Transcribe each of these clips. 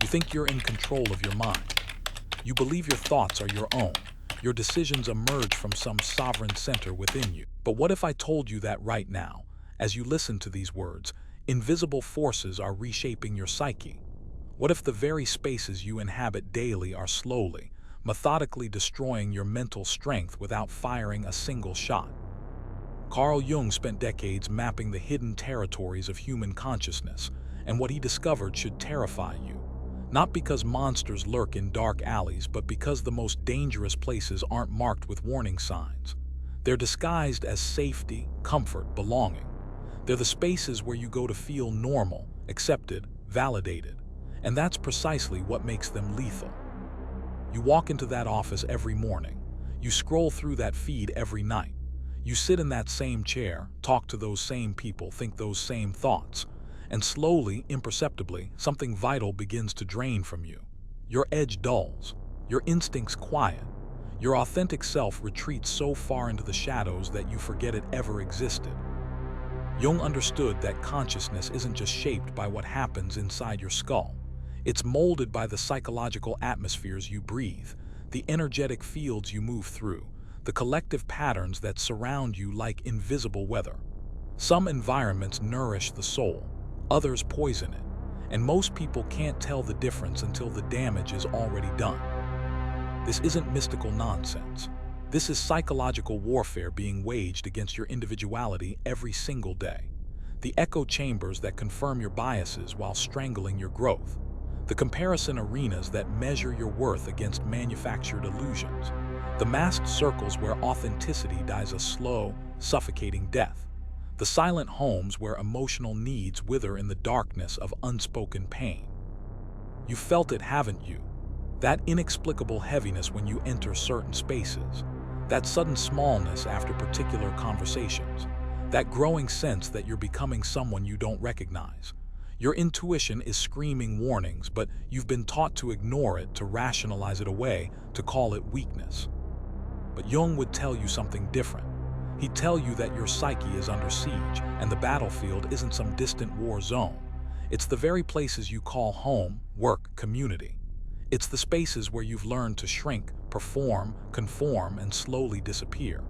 You think you're in control of your mind. You believe your thoughts are your own. Your decisions emerge from some sovereign center within you. But what if I told you that right now, as you listen to these words, invisible forces are reshaping your psyche? What if the very spaces you inhabit daily are slowly, methodically destroying your mental strength without firing a single shot? Carl Jung spent decades mapping the hidden territories of human consciousness, and what he discovered should terrify you. Not because monsters lurk in dark alleys, but because the most dangerous places aren't marked with warning signs. They're disguised as safety, comfort, belonging. They're the spaces where you go to feel normal, accepted, validated. And that's precisely what makes them lethal. You walk into that office every morning. You scroll through that feed every night. You sit in that same chair, talk to those same people, think those same thoughts. And slowly, imperceptibly, something vital begins to drain from you. Your edge dulls. Your instincts quiet. Your authentic self retreats so far into the shadows that you forget it ever existed. Jung understood that consciousness isn't just shaped by what happens inside your skull. It's molded by the psychological atmospheres you breathe, the energetic fields you move through, the collective patterns that surround you like invisible weather. Some environments nourish the soul, others poison it, and most people can't tell the difference until the damage is already done. This isn't mystical nonsense. This is psychological warfare being waged against your individuality every single day. The echo chambers that confirm your biases while strangling your growth. The comparison arenas that measure your worth against manufactured illusions. The masked circles where authenticity dies a slow, suffocating death. The silent homes where emotional needs wither in the darkness of unspoken pain. You've felt it, haven't you? That inexplicable heaviness when you enter certain spaces. That sudden smallness after particular conversations. That growing sense that you're becoming someone you don't recognize. Your intuition is screaming warnings, but you've been taught to ignore it, to rationalize it away, to call it weakness. But Jung would tell you something different. He'd tell you that your psyche is under siege, and the battlefield isn't some distant war zone. It's the very places you call home, work, community. It's the spaces where you've learned to shrink, perform, conform, and slowly disappear.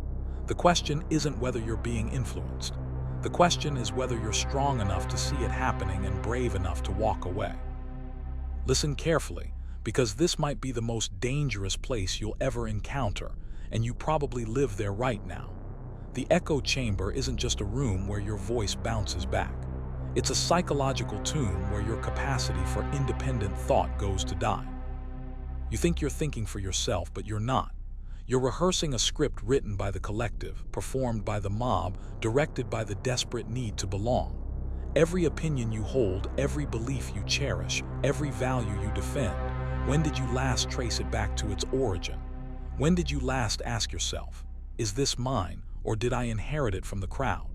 The question isn't whether you're being influenced. The question is whether you're strong enough to see it happening and brave enough to walk away. Listen carefully, because this might be the most dangerous place you'll ever encounter, and you probably live there right now. The echo chamber isn't just a room where your voice bounces back. It's a psychological tomb where your capacity for independent thought goes to die. You think you're thinking for yourself, but you're not. You're rehearsing a script written by the collective, performed by the mob, directed by the desperate need to belong. Every opinion you hold, every belief you cherish, every value you defend, when did you last trace it back to its origin? When did you last ask yourself, is this mine, or did I inherit it from the crowd?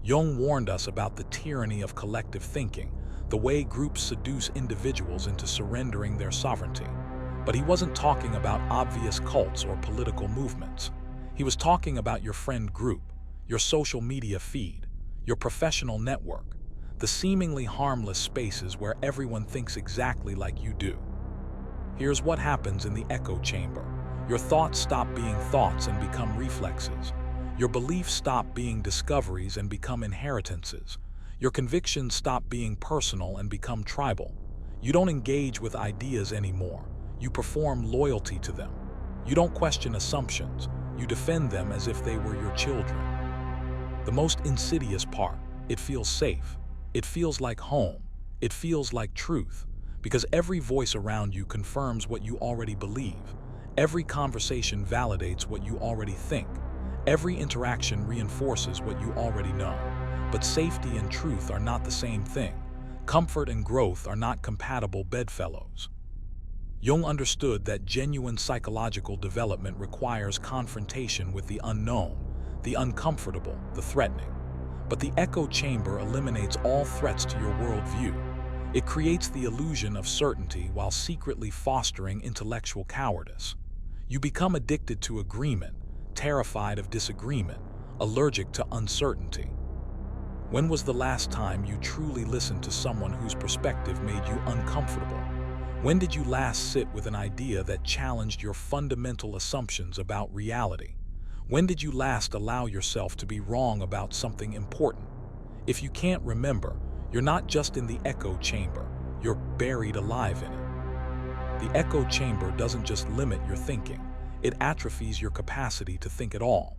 Jung warned us about the tyranny of collective thinking, the way groups seduce individuals into surrendering their sovereignty. But he wasn't talking about obvious cults or political movements. He was talking about your friend group, your social media feed, your professional network, the seemingly harmless spaces where everyone thinks exactly like you do. Here's what happens in the echo chamber. Your thoughts stop being thoughts and become reflexes. Your beliefs stop being discoveries and become inheritances. Your convictions stop being personal and become tribal. You don't engage with ideas anymore. You perform loyalty to them. You don't question assumptions. You defend them as if they were your children. The most insidious part, it feels safe. It feels like home. It feels like truth. Because every voice around you confirms what you already believe. Every conversation validates what you already think. Every interaction reinforces what you already know. But safety and truth are not the same thing. Comfort and growth are not compatible bedfellows. Jung understood that genuine psychological development requires confrontation with the unknown, the uncomfortable, the threatening. But the echo chamber eliminates all threats to your worldview. It creates the illusion of certainty while secretly fostering intellectual cowardice. You become addicted to agreement, terrified of disagreement, allergic to uncertainty. When was the last time you truly listened to someone whose perspective made you uncomfortable? When did you last sit with an idea that challenged your fundamental assumptions about reality? When did you last allow yourself to be wrong about something important? If you can't remember, you're not just in the echo chamber, you're buried alive in it. The echo chamber doesn't just limit your thinking, it atrophies your capacity to think at all.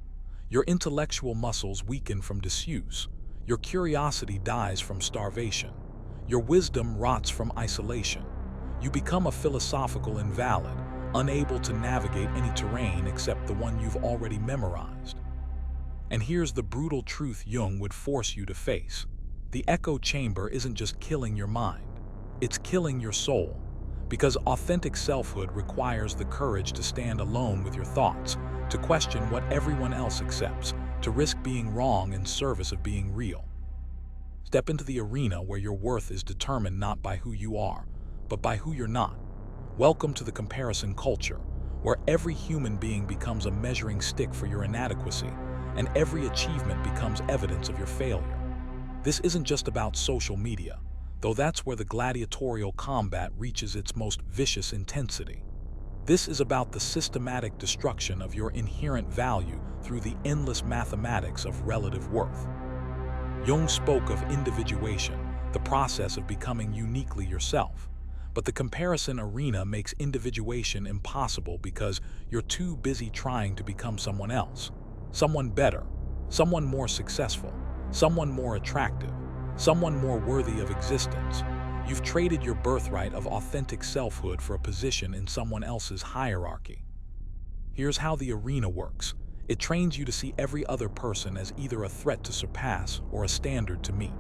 Your intellectual muscles weaken from disuse, your curiosity dies from starvation, your wisdom rots from isolation. You become a philosophical invalid, unable to navigate any terrain except the one you've already memorized. And here's the brutal truth Jung would force you to face. The echo chamber isn't just killing your mind, it's killing your soul. Because authentic selfhood requires the courage to stand alone with your thoughts, to question what everyone else accepts, to risk being wrong in service of being real. Step into the arena where your worth is determined not by who you are, but by who you're not. Welcome to the comparison culture, where every human being becomes a measuring stick for your inadequacy, and every achievement becomes evidence of your failure. This isn't just about social media, though that's where the gladiatorial combat reaches its most vicious intensity. This is about the systematic destruction of your inherent value through the endless mathematics of relative worth. Jung spoke of individuation, the process of becoming uniquely yourself. But the comparison arena makes individuation impossible because you're too busy trying to become someone else. Someone better, someone more successful, someone more attractive, someone more worthy of existence. You've traded your birthright of authentic selfhood for a position in someone else's hierarchy. Here's how the arena works. It trains you to see every other person as either a threat to surpass or a standard to meet.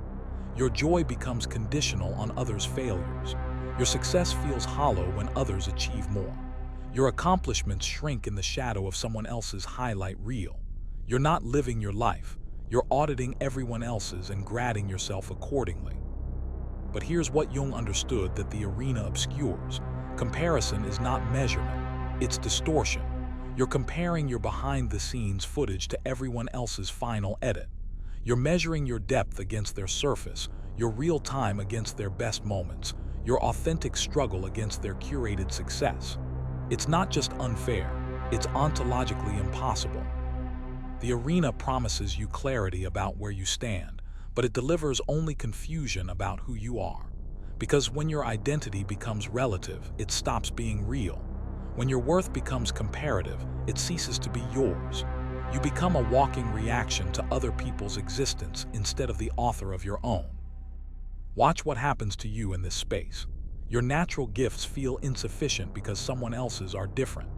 Your joy becomes conditional on others' failures. Your success feels hollow when others achieve more. Your accomplishments shrink in the shadow of someone else's highlight reel. You're not living your life. You're auditing everyone else's and grading yourself accordingly. But here's what Jung understood that the arena obscures. Comparison is not measurement, it's distortion. You're comparing your behind-the-scenes footage to everyone else's final edit. You're measuring your depth against their surface, your real time against their best moments, your authentic struggle against their curated success. It's not just unfair, it's ontologically impossible. The arena promises you clarity about where you stand, but it delivers only confusion about who you are. Because when your identity becomes relative, it stops being real. When your worth becomes comparative, it ceases to be yours. You become a walking reaction to other people's existence instead of the author of your own. Watch what happens to you in this space. Your natural gifts feel insufficient because someone else's are different.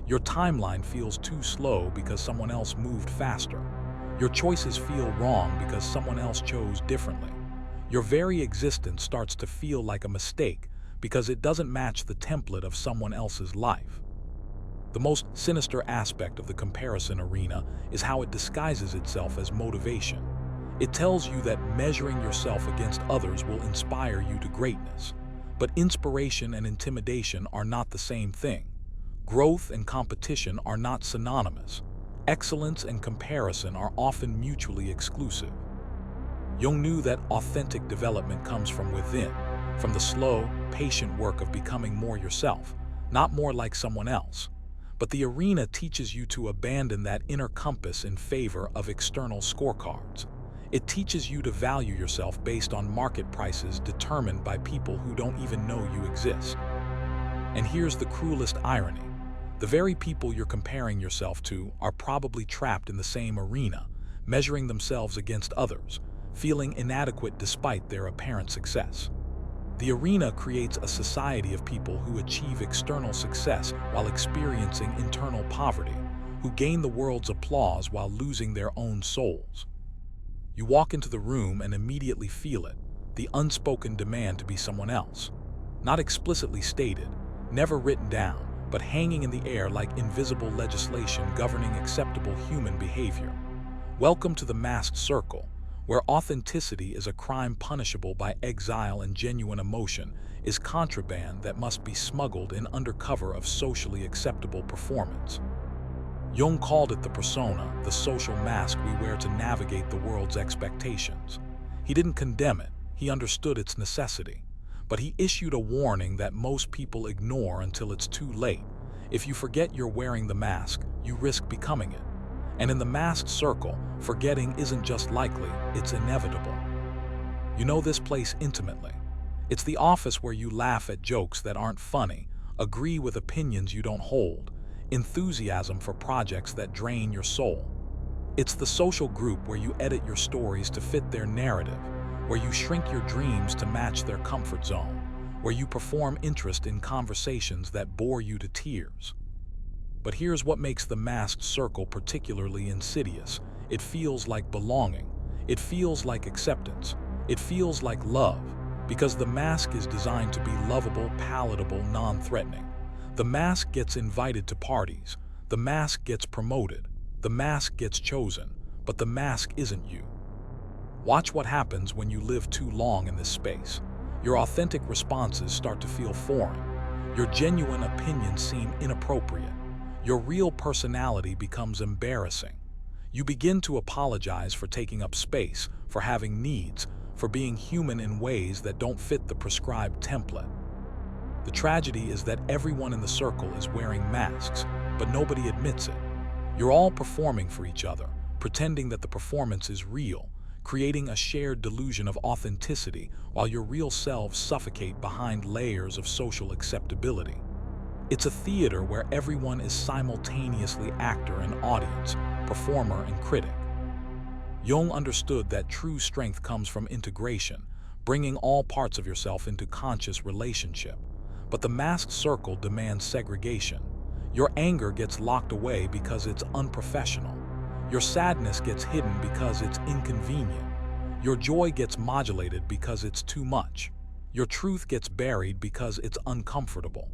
Your timeline feels too slow because someone else moved faster. Your choices feel wrong because someone else chose differently. Your very existence starts to feel like a mistake because it doesn't match the template of someone else's life. The most sinister aspect of the comparison arena is how it disguises itself as motivation. It tells you that measuring yourself against others will inspire you to greatness. But inspiration and intimidation are not the same thing. Growth and competition are not synonymous. Excellence and comparison are often mutually exclusive. Jung knew that authentic development comes from within, from the slow, patient work of becoming more yourself, not more like someone else. But the arena teaches you to abandon that inner compass in favor of external scorecards. It teaches you to value yourself based on market prices determined by people who don't even know you exist. And here's the cruelest irony. The very people you're comparing yourself to are probably trapped in the same arena, measuring themselves against others, feeling inadequate despite their apparent success. The arena creates a society of people who achieve external success while experiencing internal poverty, who gain the world's applause while losing their own souls. You walk into the room and immediately feel it, the unspoken demand to be someone else. Not explicitly stated, never written down, but hanging in the air like invisible legislation governing acceptable human behavior. Welcome to the masked circle, where authenticity is a crime punishable by exile and genuine emotion is contraband that must be smuggled in under cover of socially acceptable performance. Jung called it the persona, the social mask we wear to navigate the world's expectations. He didn't condemn it, he understood its necessity. but he issued a warning that most people ignore until it's too late. If you forget you're wearing the mask, you risk becoming it. And in the masked circle, forgetting isn't just likely, it's inevitable. You know this place intimately. It's the office where you laugh at jokes that aren't funny, agree with opinions you don't hold, enthusiasm for projects that drain your soul. It's the social group where you edit your stories to fit their narrative, where you shrink your dreams to match their comfort zone, where you perform interest in conversations that bore you to tears. But here's what makes the masked circle particularly insidious. It feels like belonging. It feels like acceptance. It feels like love, because the mask is designed to be lovable, palatable, non-threatening. The mask gets invited to parties. The mask gets promoted. The mask gets chosen, but the mask isn't you. Watch what happens when you live too long in this space. Your authentic responses start to feel foreign. Your genuine opinions seem inappropriate. Your real personality becomes embarrassing. You begin to apologize for taking up space, for having needs, for being human in ways that don't fit the prescribed template. The tragedy is that everyone in the circle is wearing masks, but nobody admits it. You're all performing for each other, pretending that the performance is real, creating a shared delusion of authenticity while your real selves suffocate behind layers of social acceptability. It's a theater where everyone is simultaneously actor and audience, performer and critic. Jung understood that true strength comes from integration, bringing all parts of yourself into conscious relationship. But the masked circle demands segregation. Your anger gets locked away because it's unprofessional. Your sadness gets hidden because it's inconvenient. Your joy gets modulated because it's too much. Your truth gets buried because it's uncomfortable.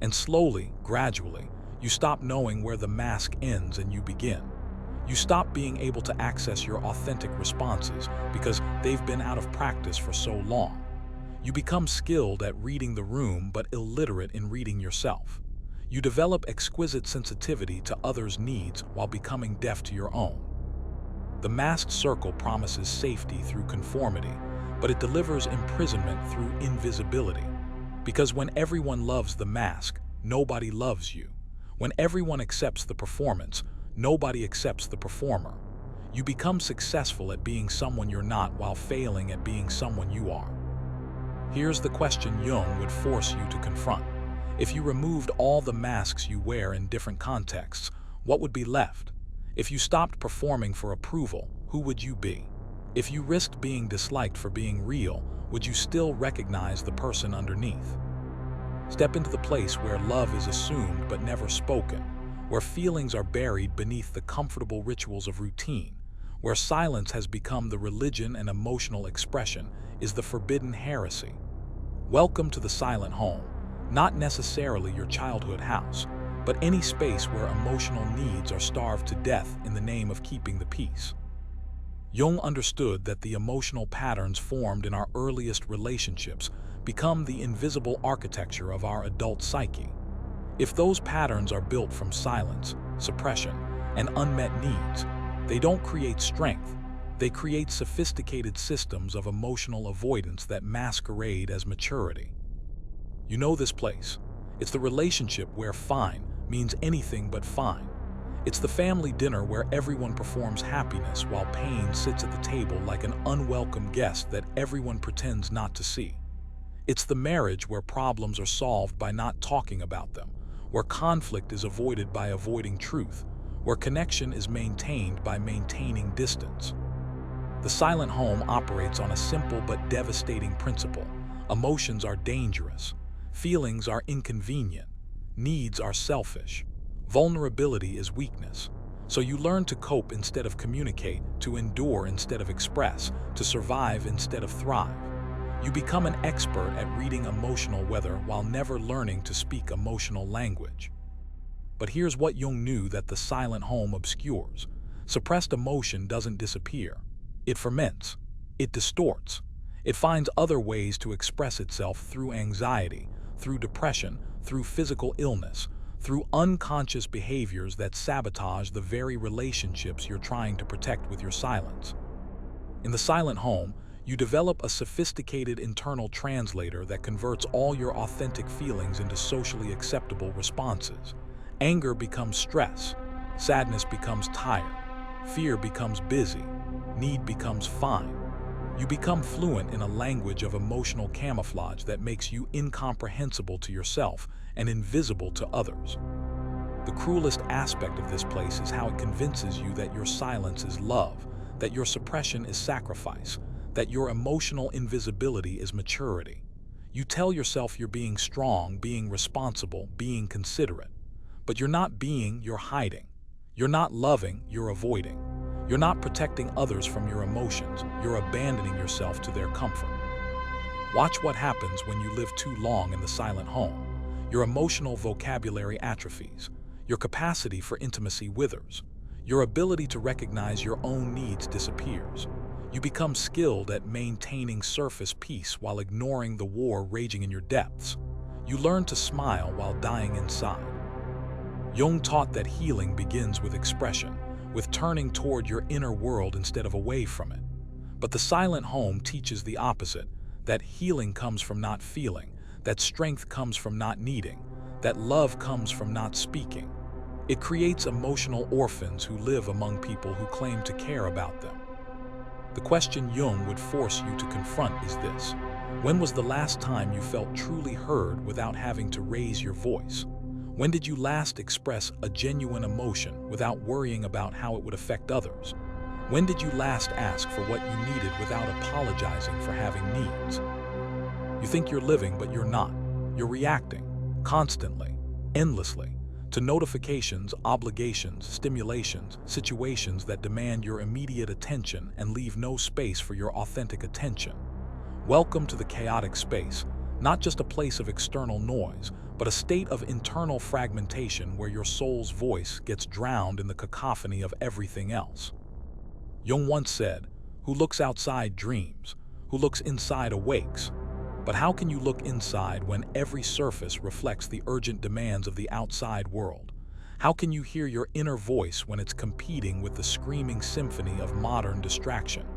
And slowly, gradually, you stop knowing where the mask ends and you begin. You stop being able to access your authentic responses because they've been out of practice for so long. You become skilled at reading the room but illiterate in reading yourself. You develop exquisite sensitivity to others' needs while becoming deaf to your own. The masked circle promises safety through conformity, but it delivers imprisonment through invisibility. Because when everyone loves the mask, nobody loves you. When everyone accepts the performance, nobody accepts the performer. You become successful at being someone you're not while failing at being someone you are. Here's the question Jung would force you to confront. If you removed all the masks you wear in different contexts, what would be left? If you stopped performing for approval, who would you be? If you risked being disliked for being real, would you still recognize the person underneath? Step into the place where love is assumed but never spoken, where feelings are buried beneath the comfortable rituals of routine, where silence has become the religion and emotional expression is the forbidden heresy. Welcome to the silent home, not necessarily your childhood house, but any space where emotional needs are starved to death in the name of keeping the peace. Jung understood that the emotional patterns formed in our earliest relationships become the invisible architecture of our adult psyche. If those patterns are built from silence, suppression, and unmet needs, they don't create strength. They create sophisticated systems of emotional avoidance that masquerade as maturity. You know this place. It's the relationship where fine means anything but fine. It's the family dinner where everyone performs happiness while pain sits at the table like an unwelcome guest that everyone pretends not to see. It's the marriage where problems are solved by not talking about them, where conflict is avoided by avoiding truth, where connection is maintained by maintaining distance. The silent home operates on a simple but devastating principle. Emotions are dangerous. Feelings are inconvenient. Needs are selfish. Vulnerability is weakness. So you learn to cope instead of communicate, to endure instead of express, to survive instead of thrive. You become an expert at reading emotional weather while never learning to speak emotional language. But here's what Jung knew that the silent home obscures. Suppressed emotion doesn't disappear. It ferments. It distorts. It finds other ways to express itself through anxiety, through depression, through physical illness, through unconscious behaviors that sabotage the very relationships you're trying to protect with your silence. In the silent home, You develop a sophisticated internal translator that converts all your authentic feelings into socially acceptable responses. Anger becomes stress, sadness becomes tired, fear becomes busy, need becomes fine. You become fluent in a language of emotional camouflage that makes you incomprehensible to yourself and invisible to others. The cruelest aspect of this place is how it convinces you that your silence is love, that your suppression is sacrifice, that your emotional invisibility is maturity. You tell yourself you're being strong, being responsible, being considerate. But you're not being, you're hiding. You're not loving, you're avoiding. You're not protecting others from your emotions, you're abandoning yourself to their comfort. Watch what happens when you live too long in the silent home. Your emotional vocabulary atrophies. Your capacity for intimacy withers. Your ability to recognize your own needs disappears. You become skilled at maintaining surface peace while ignoring the war raging in your depths. You learn to smile while dying inside. Jung taught that healing begins with expression, with turning toward your inner world instead of away from it. But the silent home teaches the opposite, that healing comes from not feeling, that strength comes from not needing, that love comes from not speaking. It creates emotional orphans who live among people who claim to care about them. The question Jung would force you to confront is this: when was the last time you felt truly heard without having to raise your voice? When did you last express a genuine emotion without worrying about how it would affect others? When did you last ask for what you needed without apologizing for having needs? You think you're living, but you're not. You're reacting, constantly, endlessly, to notifications, obligations, stimulations, situations that demand your immediate attention and leave no space for your authentic attention. Welcome to the chaotic space, not just a place of external noise, but a state of internal fragmentation where your soul's voice gets drowned in the cacophony of everything else. Jung once said, "Who looks outside dreams, who looks inside awakes." But how can you look inside when every surface reflects the urgent demands of the outside world? How can you hear your inner voice when it's competing with the screaming symphony of modern distraction?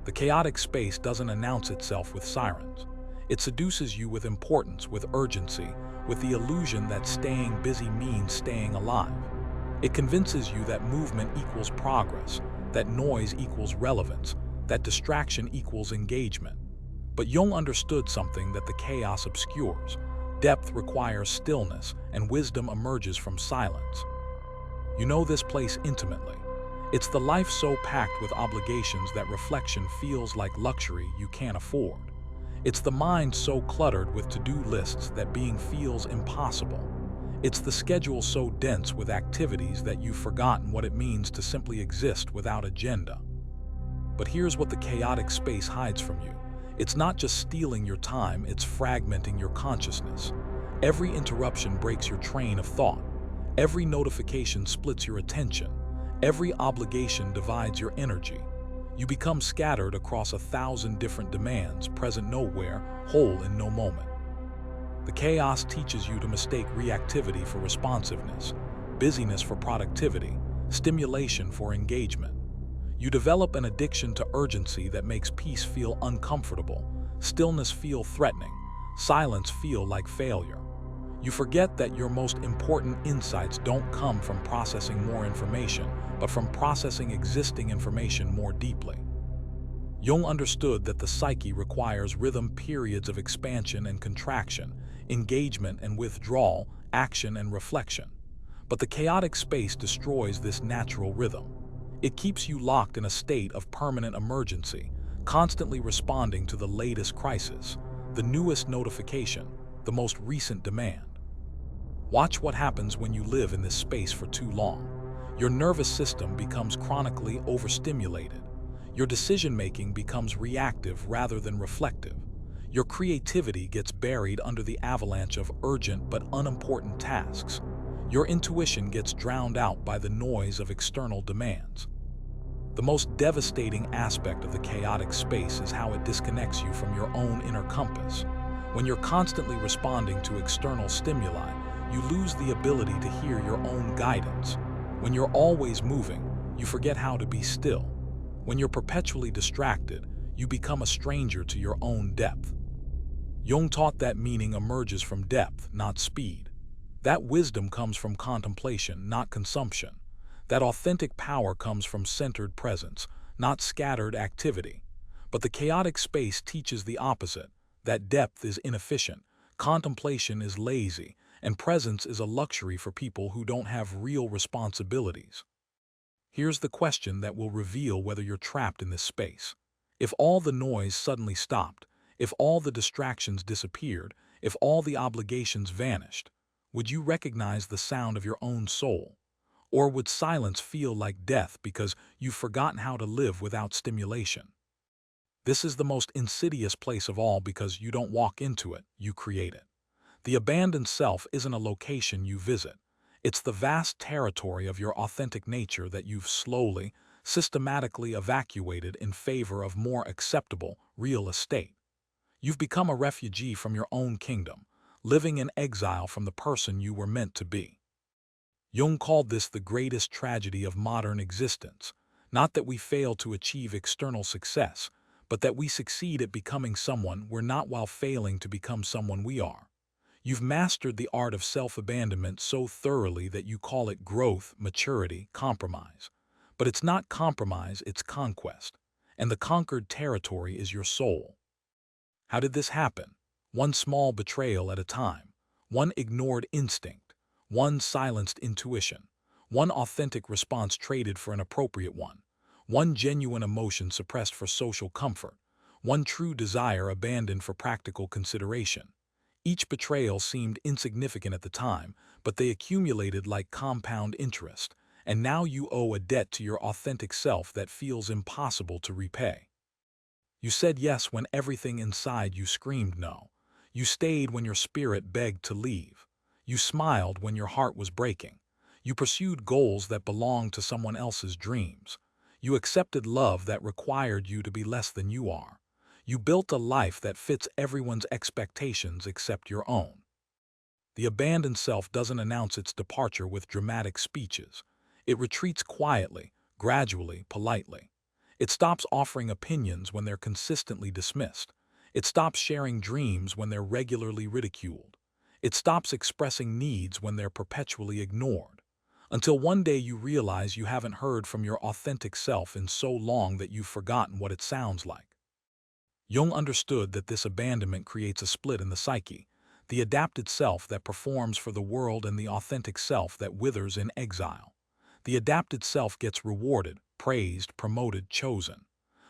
The chaotic space doesn't announce itself with sirens. It seduces you with importance, with urgency, with the illusion that staying busy means staying alive. It convinces you that movement equals progress, that noise equals relevance, that distraction equals engagement. But Jung understood something that the chaos obscures. Depth requires stillness, and wisdom emerges from silence. You know this place intimately. It's the life so packed with obligations that reflection feels like luxury you can't afford. It's the mind so cluttered with to-do lists that being feels impossible. It's the schedule so dense with activities that you've forgotten what it means to simply exist without agenda. But here's what the chaotic space hides from you. It's not just stealing your time, it's fragmenting your consciousness. Every interruption breaks your train of thought. Every notification splits your attention. Every obligation divides your energy. You become scattered across 1,000 different demands, present nowhere, whole in no moment. The chaos teaches you to mistake reactivity for responsiveness, busyness for productivity, stimulation for engagement. You develop an addiction to urgency that makes peace feel uncomfortable, stillness feel threatening, silence feel like failure. You forget that your most important insights don't come from processing more information, but from processing existing information more deeply. Jung understood that the psyche requires rhythm, periods of expansion and contraction, engagement and withdrawal, action and reflection. But the chaotic space destroys this natural rhythm. It keeps you locked in a state of permanent emergency, constantly responding to the latest crisis, the newest notification, the most recent demand. Watch what happens when you live in this space for too long. Your nervous system becomes chronically overstimulated. Your decision-making becomes reactive rather than reflective. Your creativity gets buried under the avalanche of urgent but unimportant tasks. Your intuition gets drowned out by the noise of external demands. The most devastating aspect of the chaotic space is how it disconnects you from your own inner compass. When you're constantly responding to external stimuli, you lose the ability to hear your own guidance. When you're always moving, you forget how to be still. When you're perpetually distracted, You become a stranger to your own depth. Jung taught that meaning emerges from depth, not speed. That wisdom comes from contemplation, not consumption. That authentic power comes from centered presence, not scattered activity. But the chaotic space teaches the opposite, that depth is inefficient, contemplation is lazy, and presence is a luxury for people who don't have real responsibilities. Here's the question that will reveal whether you're trapped in this space. If all the noise suddenly stopped, if all the distractions disappeared, if all the obligations vanished, would you recognize the sound of your own soul? Or would silence feel like death because you've forgotten how to live without stimulation? This is the most insidious place of all because you don't walk into it, you create it. The abandoned self isn't a location you visit. It's the vast territory of your authentic nature that you've slowly, systematically evacuated in favor of more acceptable, real estate. You've become a refugee from your own kingdom, living in exile from the person you were meant to be. Jung called this the greatest tragedy of modern existence, not that we fail to achieve external success, but that we succeed at becoming someone we're not while failing to become someone we are. You've mastered the art of self-abandonment so thoroughly that you call it growth, maturity, compromise. But it's not compromise, it's conquest. And the conquered territory is your soul. How did this happen? One small betrayal at a time. One ignored instinct. One silenced intuition. One authentic response traded for an appropriate one. One genuine emotion suppressed for social comfort. One true desire abandoned for practical consideration. Each betrayal seemed insignificant at the time, but they accumulated like compound interest, and now you owe a debt to your authentic self that feels impossible to repay. You said yes when everything inside you screamed no. You stayed when your spirit begged to leave. You smiled when your heart was breaking. You pursued goals that belonged to someone else's dreams. You accepted love that required you to be less than you are. You built a life that fits everyone's expectations except your own. The abandoned self doesn't announce its departure with dramatic speeches. It retreats quietly, gradually, politely. It stops offering opinions when they're consistently dismissed. It stops sharing dreams when they're regularly ridiculed. It stops expressing needs when they're perpetually ignored. Until one day you realize you haven't heard from your authentic self in so long that you've forgotten what it sounds like. Jung understood that this abandonment creates a split in the psyche, the adapted self that performs for the world and the authentic self that withers in exile. The adapted self gets rewarded, praised, promoted, chosen.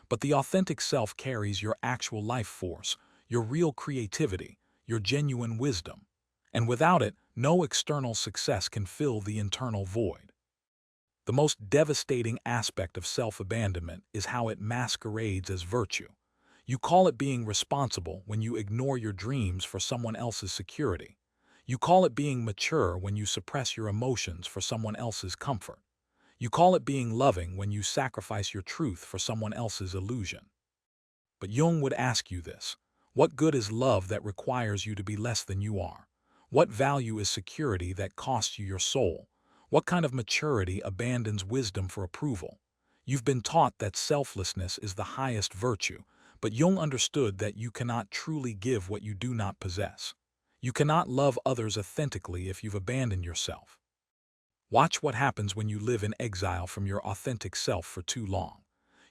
But the authentic self carries your actual life force, your real creativity, your genuine wisdom. And without it, no external success can fill the internal void. The most devastating aspect of self-abandonment is how it masquerades as virtue. You call it being responsible when you ignore your dreams for someone else's security. You call it being mature when you suppress your emotions for someone else's comfort. You call it being loving when you sacrifice your truth for someone else's illusion. But Jung would ask you this: what good is love that requires you to be less than you are? What value is security that costs you your soul? What kind of maturity abandons wisdom for approval? You've been taught that selflessness is the highest virtue, but Jung understood that you cannot truly give what you do not possess. You cannot love others authentically if you've abandoned yourself. Watch what happens when you live in exile from your authentic self for too long.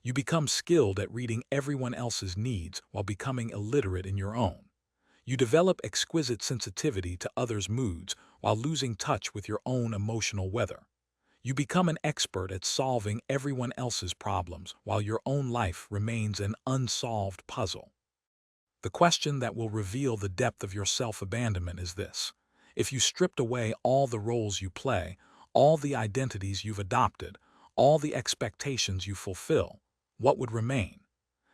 You become skilled at reading everyone else's needs while becoming illiterate in your own. You develop exquisite sensitivity to others' moods while losing touch with your own emotional weather. You become an expert at solving everyone else's problems while your own life remains an unsolved puzzle. The question that will reveal the depth of your self-abandonment is this: if you stripped away all the roles you play, all the identities you've adopted, all the expectations you fulfill, what would remain?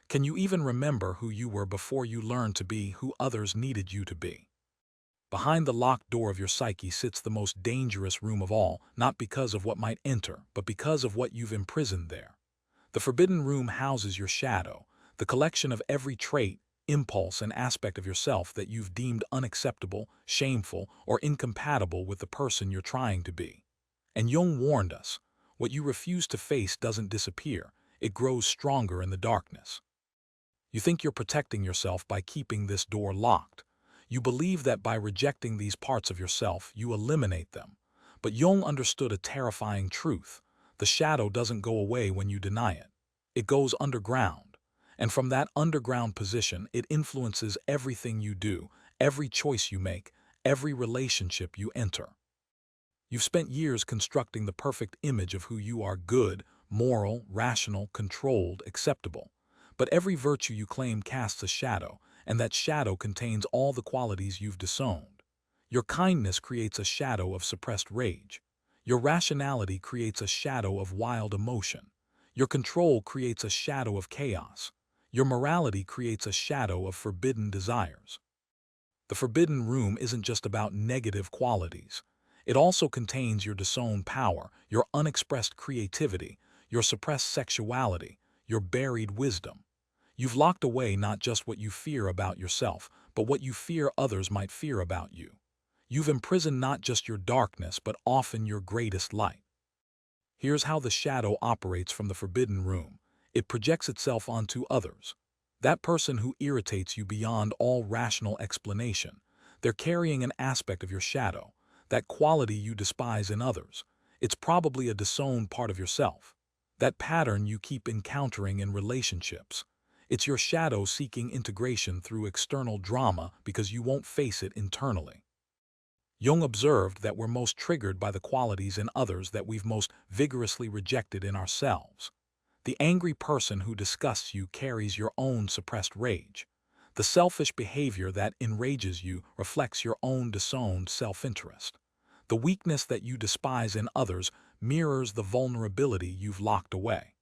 Can you even remember who you were before you learned to be who others needed you to be? Behind the locked door of your psyche sits the most dangerous room of all, not because of what might enter, but because of what you've imprisoned there. The forbidden room houses your shadow, the collection of every trait, impulse, and aspect of yourself that you've deemed unacceptable, shameful, or incompatible with the person you're trying to be. And Jung warned us: what you refuse to face doesn't disappear, it grows stronger in the darkness. You think you're protecting yourself by keeping this door locked. You believe that by rejecting these parts of yourself, you eliminate them. But Jung understood a terrifying truth. The shadow doesn't go away when you deny it. It goes underground. And from that underground position, it influences everything you do, every choice you make, every relationship you enter. You've spent years constructing the perfect image of who you are: good, moral, rational, controlled, acceptable. But every virtue you claim casts a shadow, and that shadow contains all the qualities you've disowned. Your kindness creates a shadow of suppressed rage. Your rationality creates a shadow of wild emotion. Your control creates a shadow of chaos. Your morality creates a shadow of forbidden desires. The forbidden room isn't just about negative qualities. It also contains your disowned power, your unexpressed creativity, your suppressed sexuality, your buried wisdom. You've locked away not just what you fear about yourself, but what you fear others might fear about you. You've imprisoned not just your darkness, but often your greatest light. Here's how the shadow operates from the forbidden room. It projects itself onto others. That person who irritates you beyond all rational explanation. They're carrying an aspect of your shadow, that quality you despise in others. It's probably a disowned part of yourself. That pattern you keep encountering in relationships. It's your shadow seeking integration through external drama because you won't face it internally. Jung observed that we're most triggered by the qualities in others that we've most vigorously rejected in ourselves. The angry person who disgusts you carries your own suppressed rage. The selfish behavior that enrages you reflects your own disowned self-interest. The weakness that you despise in others mirrors the vulnerability you've locked away.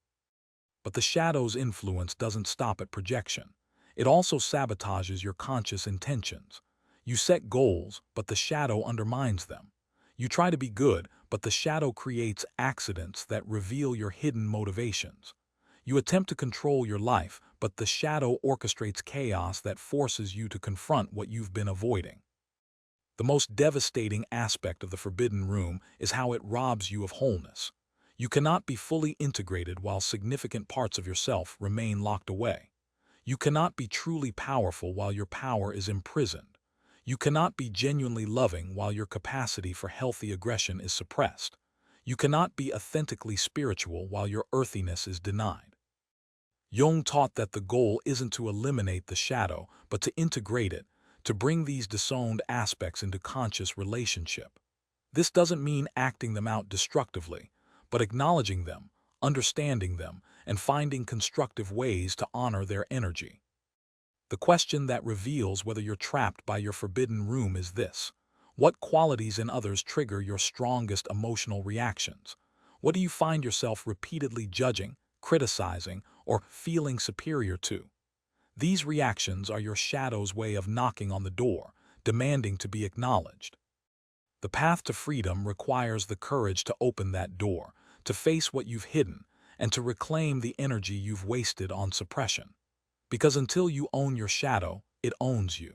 But the shadow's influence doesn't stop at projection. It also sabotages your conscious intentions. You set goals, but the shadow undermines them. You try to be good, but the shadow creates accidents that reveal your hidden motivations. You attempt to control your life, but the shadow orchestrates chaos that forces you to confront what you've been avoiding. The most devastating aspect of the forbidden room is how it robs you of wholeness. You cannot be fully integrated while significant parts of yourself remain locked away. You cannot be truly powerful while your power is imprisoned. You cannot be genuinely loving while your capacity for healthy aggression is suppressed. You cannot be authentically spiritual while your earthiness is denied. Jung taught that the goal isn't to eliminate the shadow, but to integrate it, to bring these disowned aspects into conscious relationship. This doesn't mean acting them out destructively, but acknowledging them, understanding them, and finding constructive ways to honor their energy. The question that reveals whether you're trapped by your forbidden room is this: what qualities in others trigger your strongest emotional reactions? What do you find yourself repeatedly judging, criticizing, or feeling superior to? These reactions are your shadow's way of knocking on the door, demanding to be acknowledged. The path to freedom requires the courage to open that door, to face what you've hidden, and to reclaim the energy you've wasted on suppression. Because until you own your shadow, it owns you.